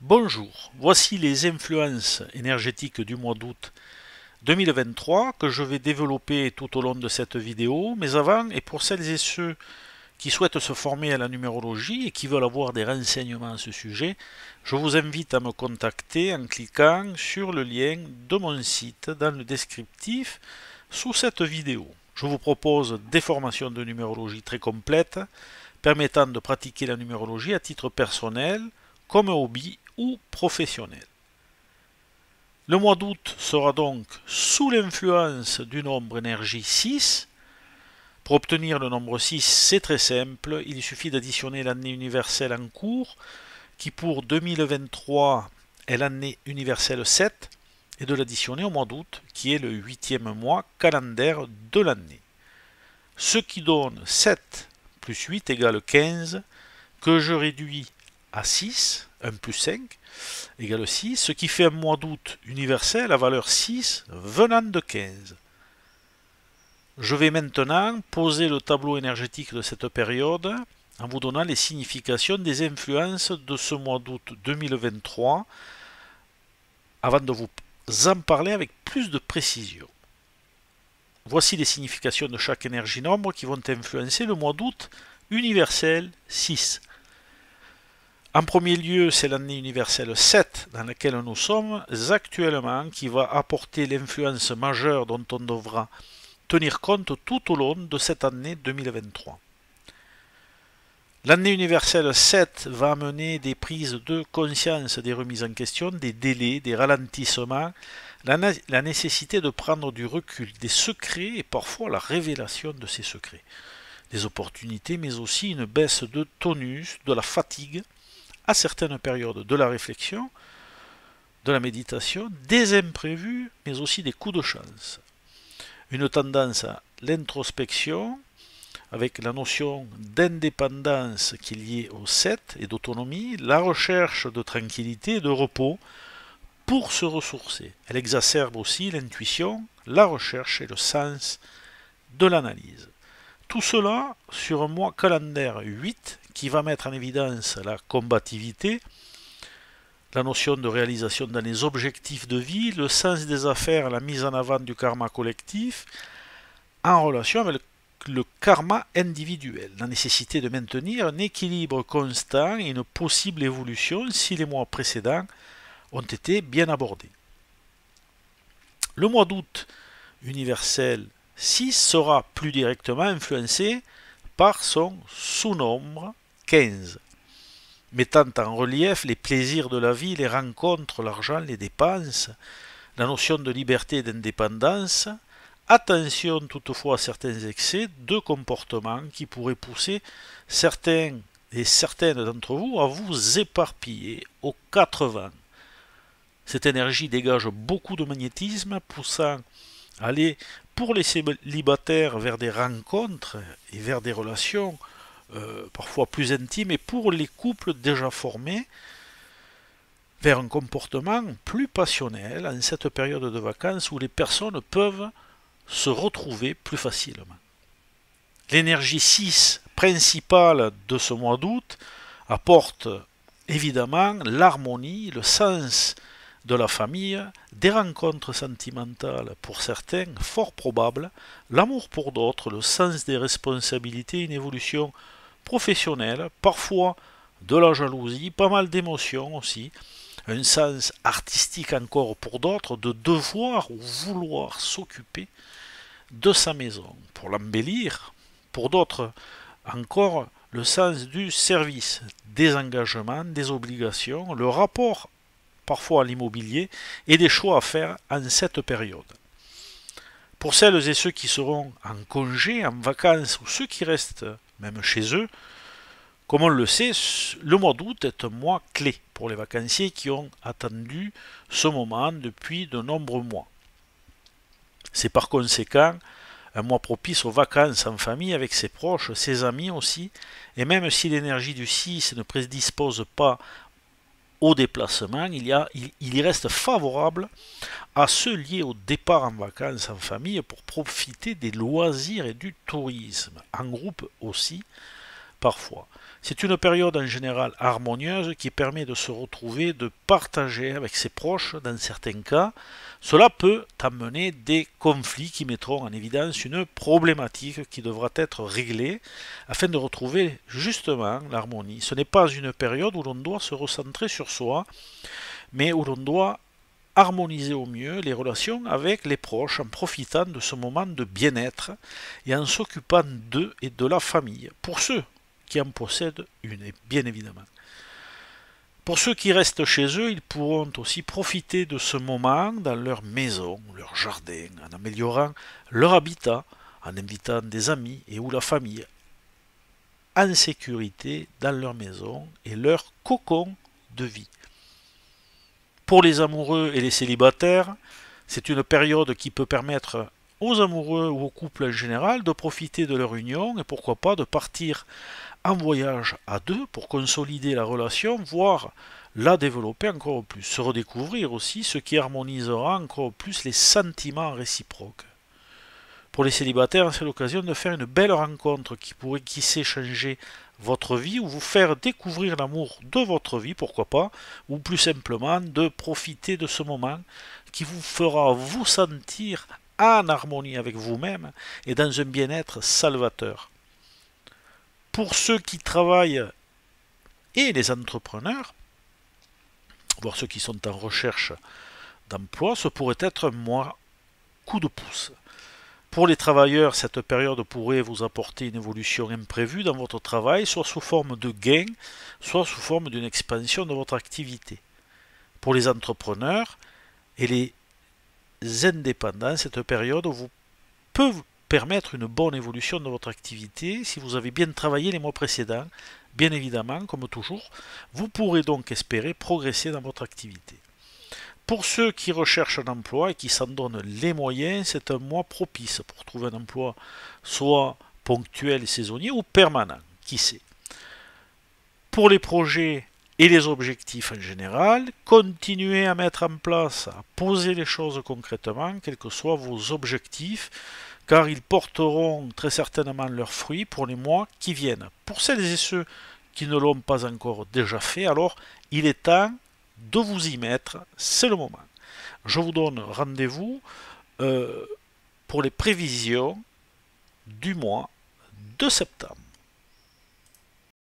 Bonjour, voici les influences énergétiques du mois d'août 2023 que je vais développer tout au long de cette vidéo, mais avant, et pour celles et ceux qui souhaitent se former à la numérologie et qui veulent avoir des renseignements à ce sujet, je vous invite à me contacter en cliquant sur le lien de mon site dans le descriptif sous cette vidéo. Je vous propose des formations de numérologie très complètes permettant de pratiquer la numérologie à titre personnel, comme hobby ou professionnel. Le mois d'août sera donc sous l'influence du nombre énergie 6. Pour obtenir le nombre 6, c'est très simple, il suffit d'additionner l'année universelle en cours, qui pour 2023 est l'année universelle 7, et de l'additionner au mois d'août, qui est le 8e mois calendaire de l'année. Ce qui donne 7 plus 8 égale 15, que je réduis à 6, 1 plus 5 égale 6, ce qui fait un mois d'août universel à valeur 6 venant de 15. Je vais maintenant poser le tableau énergétique de cette période en vous donnant les significations des influences de ce mois d'août 2023 avant de vous en parler avec plus de précision. Voici les significations de chaque énergie nombre qui vont influencer le mois d'août universel 6. En premier lieu, c'est l'année universelle 7 dans laquelle nous sommes actuellement qui va apporter l'influence majeure dont on devra tenir compte tout au long de cette année 2023. L'année universelle 7 va amener des prises de conscience, des remises en question, des délais, des ralentissements, la nécessité de prendre du recul, des secrets et parfois la révélation de ces secrets. Des opportunités mais aussi une baisse de tonus, de la fatigue, à certaines périodes de la réflexion, de la méditation, des imprévus, mais aussi des coups de chance. Une tendance à l'introspection, avec la notion d'indépendance qui est liée au 7 et d'autonomie, la recherche de tranquillité et de repos pour se ressourcer. Elle exacerbe aussi l'intuition, la recherche et le sens de l'analyse. Tout cela sur un mois calendaire 8 qui va mettre en évidence la combativité, la notion de réalisation dans les objectifs de vie, le sens des affaires, la mise en avant du karma collectif, en relation avec le karma individuel, la nécessité de maintenir un équilibre constant et une possible évolution si les mois précédents ont été bien abordés. Le mois d'août universel 6 sera plus directement influencé par son sous-nombre 15, mettant en relief les plaisirs de la vie, les rencontres, l'argent, les dépenses, la notion de liberté et d'indépendance. Attention toutefois à certains excès de comportement qui pourraient pousser certains et certaines d'entre vous à vous éparpiller aux 4 vents. Cette énergie dégage beaucoup de magnétisme, poussant à aller pour les célibataires vers des rencontres et vers des relations parfois plus intimes, et pour les couples déjà formés, vers un comportement plus passionnel en cette période de vacances où les personnes peuvent se retrouver plus facilement. L'énergie 6 principale de ce mois d'août apporte évidemment l'harmonie, le sens de la famille, des rencontres sentimentales pour certains, fort probables, l'amour pour d'autres, le sens des responsabilités, une évolution professionnelle, parfois de la jalousie, pas mal d'émotions aussi, un sens artistique encore pour d'autres, de devoir ou vouloir s'occuper de sa maison pour l'embellir, pour d'autres encore le sens du service, des engagements, des obligations, le rapport parfois à l'immobilier et des choix à faire en cette période. Pour celles et ceux qui seront en congé, en vacances ou ceux qui restent même chez eux, comme on le sait, le mois d'août est un mois clé pour les vacanciers qui ont attendu ce moment depuis de nombreux mois. C'est par conséquent un mois propice aux vacances en famille avec ses proches, ses amis aussi, et même si l'énergie du 6 ne prédispose pas au déplacement, il y reste favorable à ceux liés au départ en vacances en famille pour profiter des loisirs et du tourisme, en groupe aussi, parfois. C'est une période en général harmonieuse qui permet de se retrouver, de partager avec ses proches dans certains cas. Cela peut amener des conflits qui mettront en évidence une problématique qui devra être réglée afin de retrouver justement l'harmonie. Ce n'est pas une période où l'on doit se recentrer sur soi, mais où l'on doit harmoniser au mieux les relations avec les proches en profitant de ce moment de bien-être et en s'occupant d'eux et de la famille. Pour ceux qui en possèdent une, bien évidemment. Pour ceux qui restent chez eux, ils pourront aussi profiter de ce moment dans leur maison, leur jardin, en améliorant leur habitat, en invitant des amis et ou la famille en sécurité dans leur maison et leur cocon de vie. Pour les amoureux et les célibataires, c'est une période qui peut permettre aux amoureux ou aux couples en général de profiter de leur union et pourquoi pas de partir en voyage à deux pour consolider la relation, voire la développer encore plus, se redécouvrir aussi, ce qui harmonisera encore plus les sentiments réciproques. Pour les célibataires, c'est l'occasion de faire une belle rencontre qui pourrait, qui sait, changer votre vie ou vous faire découvrir l'amour de votre vie, pourquoi pas, ou plus simplement de profiter de ce moment qui vous fera vous sentir en harmonie avec vous-même et dans un bien-être salvateur. Pour ceux qui travaillent et les entrepreneurs, voire ceux qui sont en recherche d'emploi, ce pourrait être un mois coup de pouce. Pour les travailleurs, cette période pourrait vous apporter une évolution imprévue dans votre travail, soit sous forme de gain, soit sous forme d'une expansion de votre activité. Pour les entrepreneurs et les indépendants, cette période peut vous permettre une bonne évolution de votre activité si vous avez bien travaillé les mois précédents. Bien évidemment, comme toujours, vous pourrez donc espérer progresser dans votre activité. Pour ceux qui recherchent un emploi et qui s'en donnent les moyens, c'est un mois propice pour trouver un emploi soit ponctuel et saisonnier ou permanent, qui sait. Pour les projets et les objectifs en général, continuez à mettre en place, à poser les choses concrètement, quels que soient vos objectifs, car ils porteront très certainement leurs fruits pour les mois qui viennent. Pour celles et ceux qui ne l'ont pas encore déjà fait, alors il est temps de vous y mettre, c'est le moment. Je vous donne rendez-vous pour les prévisions du mois de septembre.